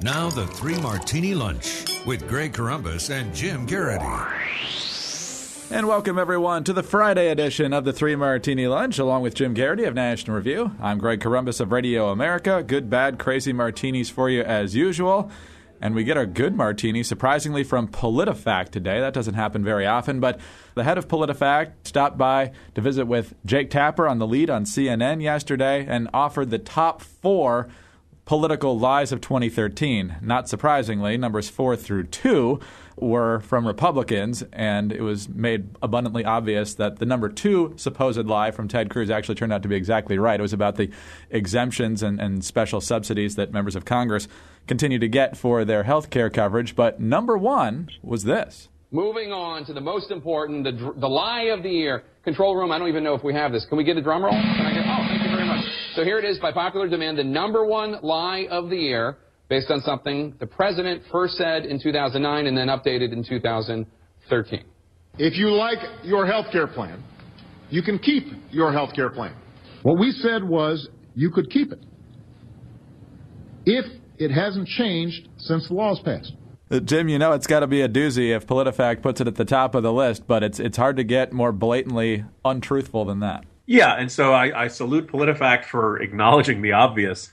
Now the Three Martini Lunch with Greg Corombos and Jim Garrity. And welcome, everyone, to the Friday edition of the Three Martini Lunch, along with Jim Garrity of National Review. I'm Greg Corombos of Radio America. Good, bad, crazy martinis for you as usual. And we get our good martini, surprisingly, from Politifact today. That doesn't happen very often, but the head of Politifact stopped by to visit with Jake Tapper on the lead on CNN yesterday and offered the top 4 political lies of 2013. Not surprisingly, numbers 4 through 2 were from Republicans, and it was made abundantly obvious that the number 2 supposed lie from Ted Cruz actually turned out to be exactly right. It was about the exemptions and special subsidies that members of Congress continue to get for their health care coverage. But number 1 was this. Moving on to the most important, the lie of the year. Control room, I don't even know if we have this. Can we get a drum roll? Oh, thank you very much. So here it is, by popular demand, the number 1 lie of the year, based on something the president first said in 2009 and then updated in 2013. If you like your health care plan, you can keep your health care plan. What we said was you could keep it if it hasn't changed since the law's passed. Jim, you know it's got to be a doozy if Politifact puts it at the top of the list, but it's hard to get more blatantly untruthful than that. Yeah, and so I salute Politifact for acknowledging the obvious,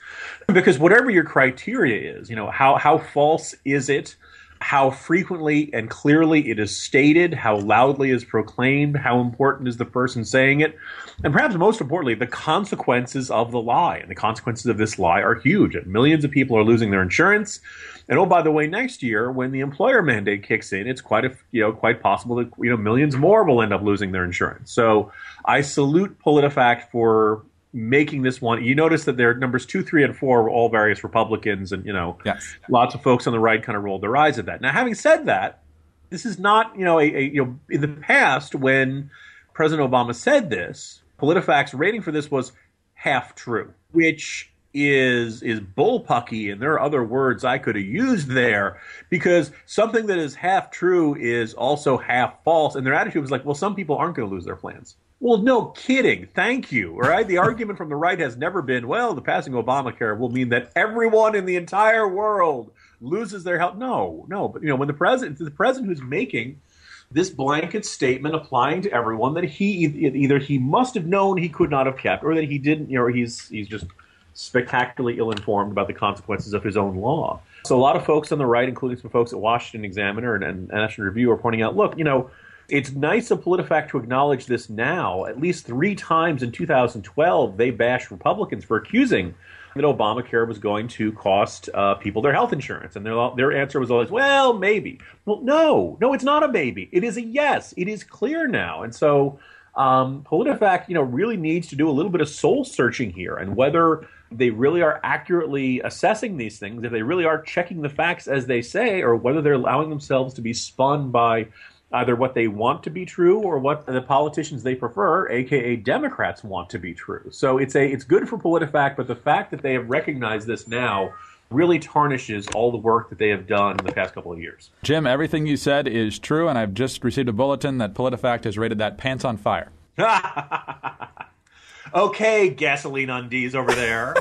because whatever your criteria is, how false is it, how frequently and clearly it is stated, how loudly is proclaimed, how important is the person saying it, and perhaps most importantly, the consequences of the lie. And the consequences of this lie are huge. And millions of people are losing their insurance. And oh, by the way, next year when the employer mandate kicks in, it's quite possible that millions more will end up losing their insurance. So I salute Politifact for making this one. You notice that their numbers 2, 3, and 4 were all various Republicans, and yes. Lots of folks on the right kind of rolled their eyes at that. Now, having said that, this is not in the past when President Obama said this, Politifact's rating for this was half true, which is bullpucky, and there are other words I could have used there, because something that is half true is also half false, and their attitude was like, well, some people aren't going to lose their plans. Well, no kidding. Thank you. All right. The argument from the right has never been, well, the passing of Obamacare will mean that everyone in the entire world loses their health. No. But when the president who's making this blanket statement applying to everyone that either he must have known he could not have kept, or that he didn't, he's just spectacularly ill-informed about the consequences of his own law. So a lot of folks on the right, including some folks at Washington Examiner and National Review, are pointing out, look, it's nice of Politifact to acknowledge this now. At least 3 times in 2012, they bashed Republicans for accusing that Obamacare was going to cost people their health insurance. And their answer was always, well, maybe. Well, no, it's not a maybe. It is a yes. It is clear now. And so Politifact, really needs to do a little bit of soul searching here, and whether they really are accurately assessing these things, if they really are checking the facts as they say, or whether they're allowing themselves to be spun by either what they want to be true or what the politicians they prefer, a.k.a. Democrats, want to be true. So it's good for Politifact, but the fact that they have recognized this now really tarnishes all the work that they have done in the past couple of years. Jim, everything you said is true, and I've just received a bulletin that Politifact has rated that pants on fire. Okay, gasoline undies over there.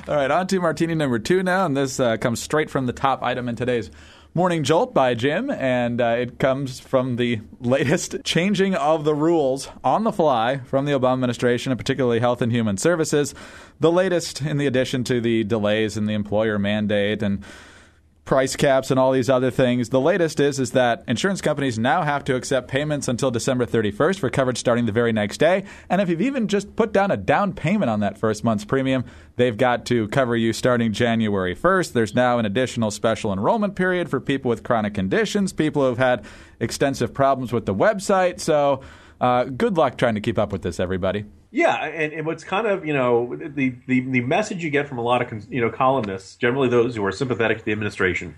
All right, on to Martini number 2 now, and this comes straight from the top item in today's Morning Jolt by Jim, and it comes from the latest changing of the rules on the fly from the Obama administration, and particularly Health and Human Services. The latest in the addition to the delays in the employer mandate and price caps and all these other things. The latest is that insurance companies now have to accept payments until December 31st for coverage starting the very next day. And if you've even just put down a down payment on that first month's premium, they've got to cover you starting January 1st. There's now an additional special enrollment period for people with chronic conditions, people who've had extensive problems with the website. So good luck trying to keep up with this, everybody. Yeah, and what's kind of, the message you get from a lot of, columnists, generally those who are sympathetic to the administration,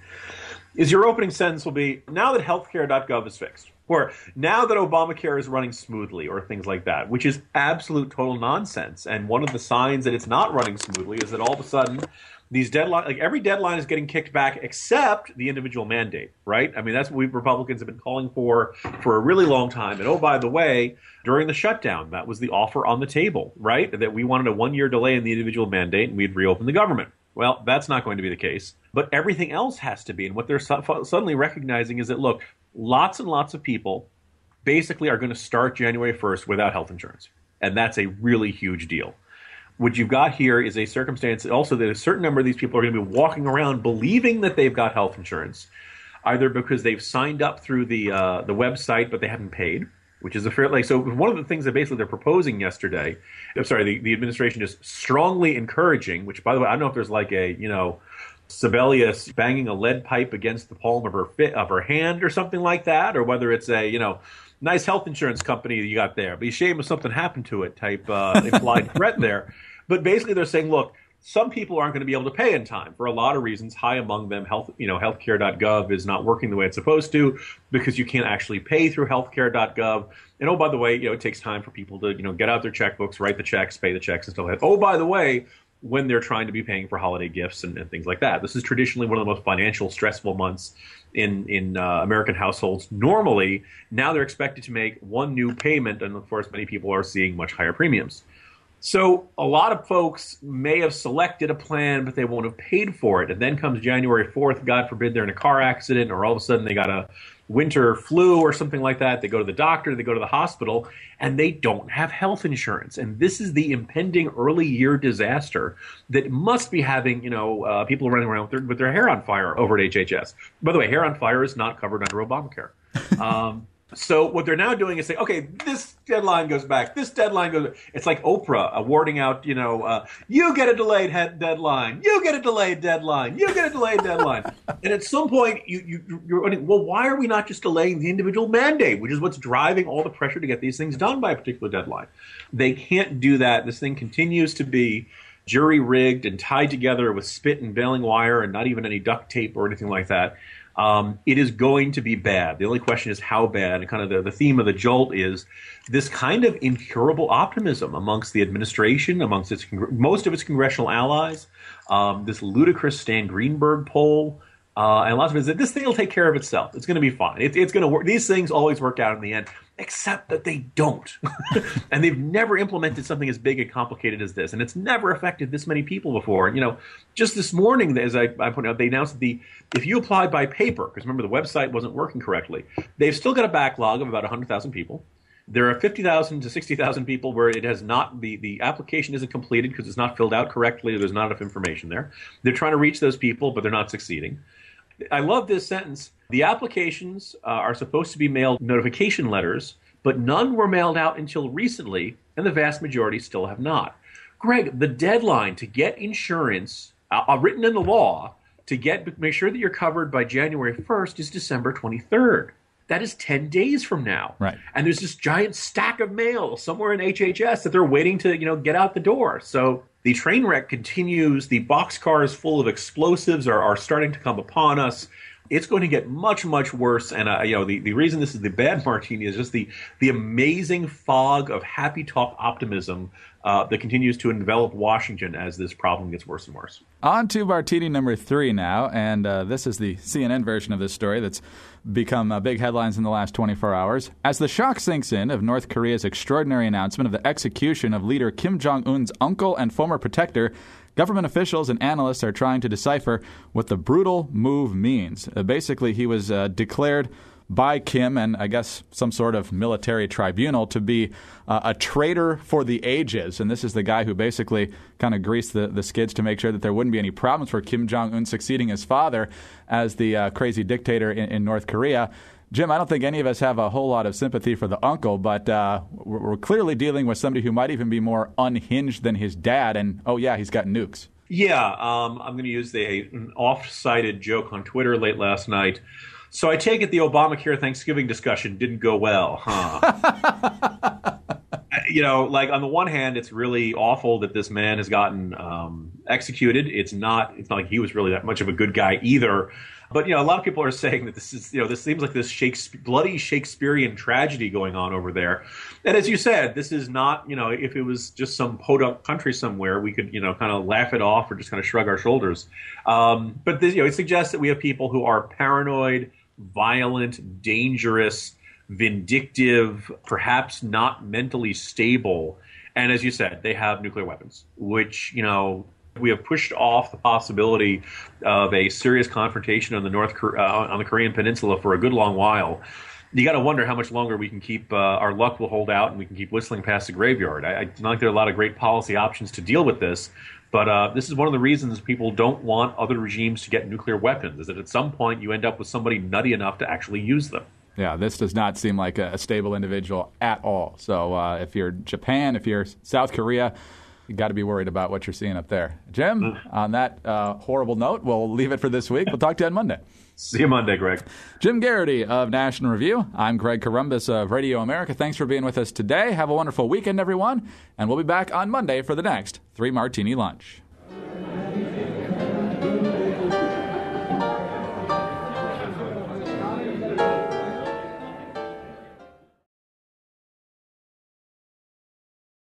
is your opening sentence will be, now that healthcare.gov is fixed, or now that Obamacare is running smoothly, or things like that, which is absolute total nonsense. And one of the signs that it's not running smoothly is that all of a sudden these deadlines, like every deadline is getting kicked back except the individual mandate, right? I mean, that's what we Republicans have been calling for a really long time. And oh, by the way, during the shutdown, that was the offer on the table, right? That we wanted a 1-year delay in the individual mandate and we'd reopen the government. Well, that's not going to be the case. But everything else has to be. And what they're suddenly recognizing is that, look, lots and lots of people basically are going to start January 1st without health insurance. And that's a really huge deal. What you've got here is a circumstance also that a certain number of these people are going to be walking around believing that they've got health insurance, either because they've signed up through the website but they haven't paid, which is a fair, like, so one of the things that basically they're proposing yesterday, the administration is strongly encouraging, which, by the way, I don't know if there's like a, Sibelius banging a lead pipe against the palm of her hand or something like that, or whether it's a, nice health insurance company you got there, but be shame if something happened to it type implied threat there. But basically they're saying, look, some people aren't going to be able to pay in time for a lot of reasons. High among them, healthcare.gov is not working the way it's supposed to because you can't actually pay through healthcare.gov. And oh, by the way, it takes time for people to, get out their checkbooks, write the checks, pay the checks and stuff like that. Oh, by the way, when they're trying to be paying for holiday gifts and things like that. This is traditionally one of the most financial stressful months in American households. Normally, now they're expected to make one new payment, and of course, many people are seeing much higher premiums. So a lot of folks may have selected a plan, but they won't have paid for it. And then comes January 4th, God forbid they're in a car accident, or all of a sudden they got a winter flu or something like that. They go to the doctor, they go to the hospital, and they don't have health insurance. And this is the impending early year disaster that must be having, people running around with their hair on fire over at HHS. By the way, hair on fire is not covered under Obamacare. So what they're now doing is saying, okay, this deadline goes back. This deadline goes back. It's like Oprah awarding out, you get a delayed deadline. You get a delayed deadline. You get a delayed deadline. And at some point, you're wondering, well, why are we not just delaying the individual mandate, which is what's driving all the pressure to get these things done by a particular deadline? They can't do that. This thing continues to be jury-rigged and tied together with spit and baling wire and not even any duct tape or anything like that. It is going to be bad. The only question is how bad. And kind of the theme of the jolt is this kind of incurable optimism amongst the administration, amongst most of its congressional allies, this ludicrous Stan Greenberg poll, and lots of it is that this thing will take care of itself. It's going to be fine. It's going to work. These things always work out in the end, except that they don't. And they've never implemented something as big and complicated as this. And it's never affected this many people before. And, just this morning, as I pointed out, they announced that if you applied by paper, because remember the website wasn't working correctly, they've still got a backlog of about 100,000 people. There are 50,000 to 60,000 people where it has not, the application isn't completed because it's not filled out correctly. There's not enough information there. They're trying to reach those people, but they're not succeeding. I love this sentence. The applications are supposed to be mailed notification letters, but none were mailed out until recently, and the vast majority still have not. Greg, the deadline to get insurance written in the law to make sure that you're covered by January 1st is December 23rd. That is 10 days from now. Right. And there's this giant stack of mail somewhere in HHS that they're waiting to, get out the door. So the train wreck continues. The boxcars full of explosives are starting to come upon us. It's going to get much, much worse. And, the reason this is the bad martini is just the amazing fog of happy talk optimism that continues to envelop Washington as this problem gets worse and worse. On to martini number 3 now. And this is the CNN version of this story that's become big headlines in the last 24 hours. As the shock sinks in of North Korea's extraordinary announcement of the execution of leader Kim Jong-un's uncle and former protector, government officials and analysts are trying to decipher what the brutal move means. Basically, he was declared by Kim and I guess some sort of military tribunal to be a traitor for the ages. And this is the guy who basically kind of greased the skids to make sure that there wouldn't be any problems for Kim Jong-un succeeding his father as the crazy dictator in North Korea. Jim, I don't think any of us have a whole lot of sympathy for the uncle, but we're clearly dealing with somebody who might even be more unhinged than his dad. And, oh, yeah, he's got nukes. Yeah, I'm going to use an oft-cited joke on Twitter late last night. So I take it the Obamacare Thanksgiving discussion didn't go well, huh? On the one hand, it's really awful that this man has gotten executed. It's not like he was really that much of a good guy either. But, a lot of people are saying that this is, this seems like this bloody Shakespearean tragedy going on over there. And as you said, this is not, if it was just some podunk country somewhere, we could, kind of laugh it off or just kind of shrug our shoulders. But this, it suggests that we have people who are paranoid, violent, dangerous, vindictive, perhaps not mentally stable. And as you said, they have nuclear weapons, which, We have pushed off the possibility of a serious confrontation on the Korean Peninsula for a good long while. You got to wonder how much longer we can keep our luck will hold out and we can keep whistling past the graveyard. I don't think there are a lot of great policy options to deal with this, but this is one of the reasons people don't want other regimes to get nuclear weapons, is that at some point you end up with somebody nutty enough to actually use them. Yeah, this does not seem like a stable individual at all. So if you're Japan, if you're South Korea, you got to be worried about what you're seeing up there. Jim, on that horrible note, we'll leave it for this week. We'll talk to you on Monday. See you Monday, Greg. Jim Garrity of National Review. I'm Greg Corombos of Radio America. Thanks for being with us today. Have a wonderful weekend, everyone. And we'll be back on Monday for the next 3 Martini Lunch.